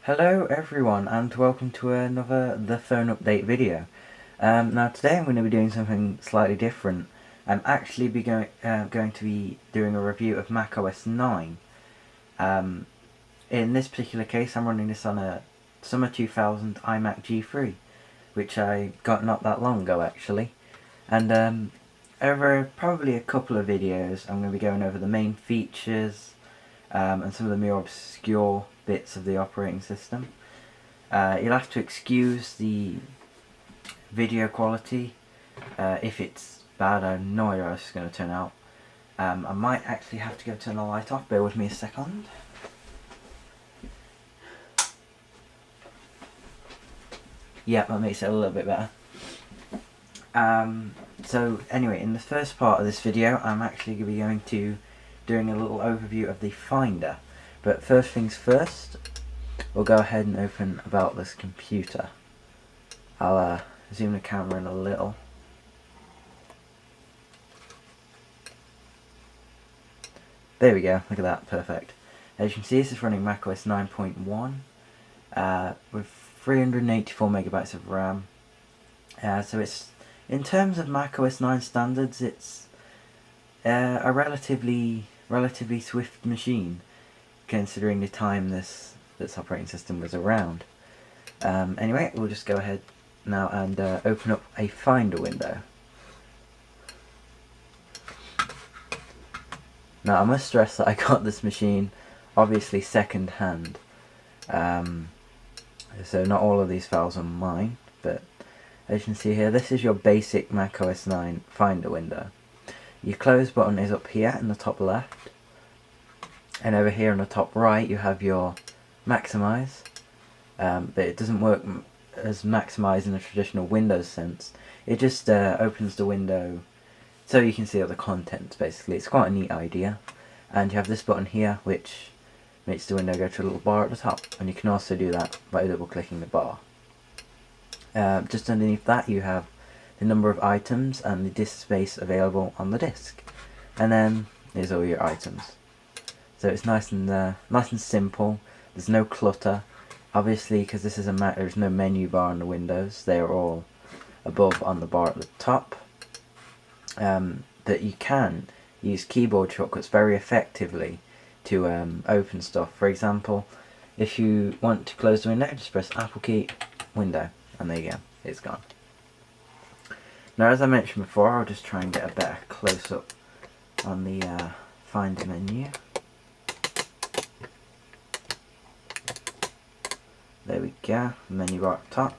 Hello everyone and welcome to another The Phone Update video. Now today I'm going to be doing something slightly different. I'm actually going to be doing a review of macOS 9. In this particular case I'm running this on a Summer 2000 iMac G3, which I got not that long ago actually. And over probably a couple of videos I'm going to be going over the main features and some of the more obscure bits of the operating system. You'll have to excuse the video quality if it's bad. I have no idea how it's going to turn out. I might actually have to go turn the light off. Bear with me a second. Yeah, that makes it a little bit better. So anyway, in the first part of this video I'm actually going to be going to doing a little overview of the Finder. But first things first, we'll go ahead and open about this computer. I'll zoom the camera in a little. There we go, look at that, perfect. As you can see, this is running macOS 9.1 with 384 megabytes of RAM. So it's, in terms of macOS 9 standards, it's a relatively swift machine, considering the time this operating system was around. Anyway, we'll just go ahead now and open up a Finder window. Now I must stress that I got this machine obviously second hand, so not all of these files are mine, but as you can see here, this is your basic macOS 9 Finder window. Your close button is up here in the top left, and over here on the top right you have your maximize, but it doesn't work as maximize in the traditional Windows sense. It just opens the window so you can see all the contents basically. It's quite a neat idea. And you have this button here which makes the window go to a little bar at the top, and you can also do that by double clicking the bar. Just underneath that you have the number of items and the disk space available on the disk, and then there's all your items. So it's nice and simple. There's no clutter, obviously, because this is a Mac. There's no menu bar on the Windows. They are all above on the bar at the top. But you can use keyboard shortcuts very effectively to open stuff. For example, if you want to close the window, just press Apple key, window, and there you go, it's gone. Now, as I mentioned before, I'll just try and get a better close-up on the Finder menu. There we go, menu bar at the top.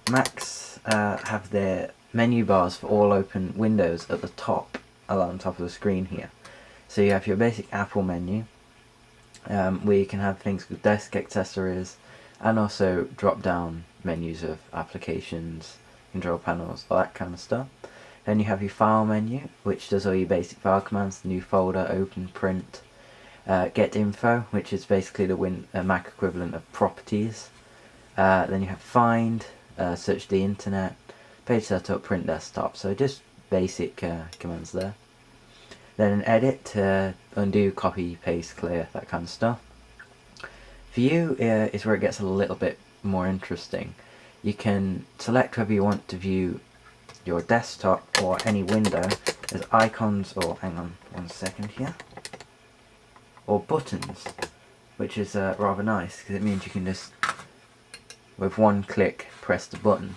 Macs have their menu bars for all open windows at the top, along the top of the screen here. So you have your basic Apple menu, where you can have things with desk accessories, and also drop-down menus of applications, control panels, all that kind of stuff. Then you have your file menu, which does all your basic file commands: new folder, open, print, get info, which is basically the Mac equivalent of properties. Then you have find, search the internet, page setup, print desktop, so just basic commands there. Then an edit, undo, copy, paste, clear, that kind of stuff. View is where it gets a little bit more interesting. You can select whether you want to view your desktop or any window as icons, or hang on one second here, or buttons, which is rather nice because it means you can just with one click press the button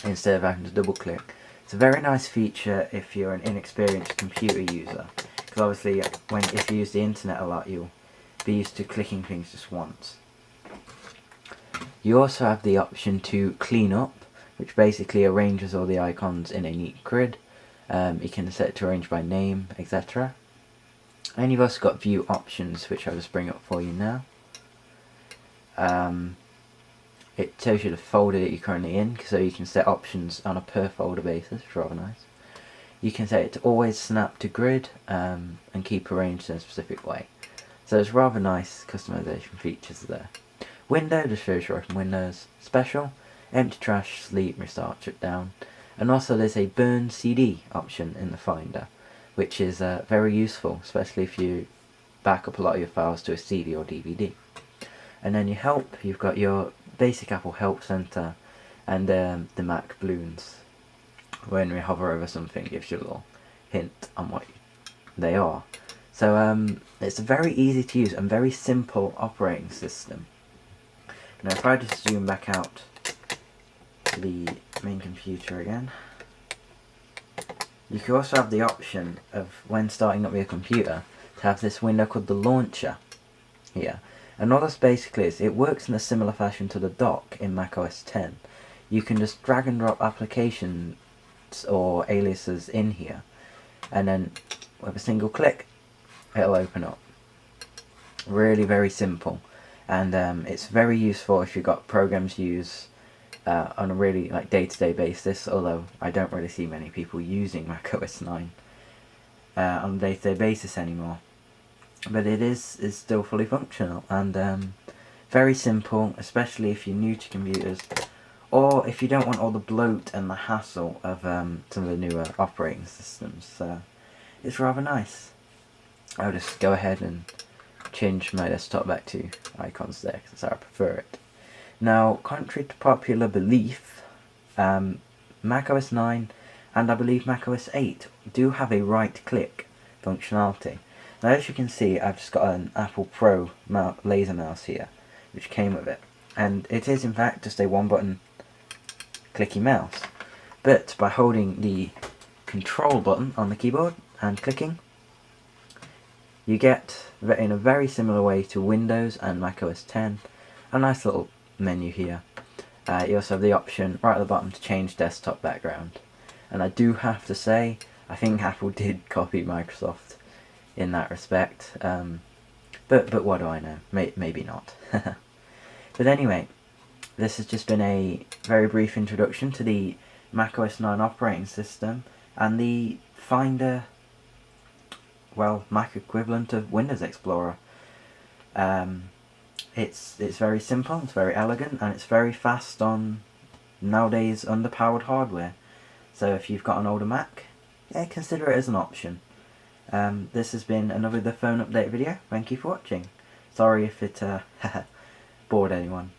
instead of having to double click. It's a very nice feature if you're an inexperienced computer user, because obviously if you use the internet a lot you'll be used to clicking things just once. You also have the option to clean up, which basically arranges all the icons in a neat grid. You can set it to arrange by name, etc. And you've also got view options, which I'll just bring up for you now. It tells you the folder that you're currently in, so you can set options on a per folder basis, which is rather nice. You can set it to always snap to grid and keep arranged in a specific way. So there's rather nice customization features there. Window just shows you open windows. Special, empty trash, sleep, restart, shut down. And also there's a burn CD option in the Finder, which is very useful, especially if you back up a lot of your files to a CD or DVD. And then your help, you've got your basic Apple Help Center and the Mac balloons. When we hover over something, it gives you a little hint on what they are. So it's a very easy to use and very simple operating system. Now if I just zoom back out to the main computer again, you can also have the option of, when starting up your computer, to have this window called the launcher here. And all this basically is, it works in a similar fashion to the dock in macOS 10. You can just drag and drop applications or aliases in here, and then with a single click it'll open up. Really very simple, and it's very useful if you've got programs you use on a really day-to-day basis, although I don't really see many people using macOS 9 on a day-to-day basis anymore. But it is still fully functional and very simple, especially if you're new to computers, or if you don't want all the bloat and the hassle of some of the newer operating systems. It's rather nice. I'll just go ahead and change my desktop back to icons there, because that's how I prefer it. Now, contrary to popular belief, macOS 9 and I believe macOS 8 do have a right-click functionality. Now, as you can see, I've just got an Apple Pro laser mouse here, which came with it, and it is in fact just a one-button clicky mouse. But by holding the control button on the keyboard and clicking, you get, in a very similar way to Windows and macOS 10, a nice little menu here. You also have the option right at the bottom to change desktop background. And I do have to say, I think Apple did copy Microsoft in that respect. But what do I know? Maybe not. But anyway, this has just been a very brief introduction to the macOS 9 operating system and the Finder, well, Mac equivalent of Windows Explorer. It's very simple, it's very elegant, and it's very fast on nowadays underpowered hardware. So if you've got an older Mac, yeah, consider it as an option. This has been another The Phone Update video. Thank you for watching. Sorry if it bored anyone.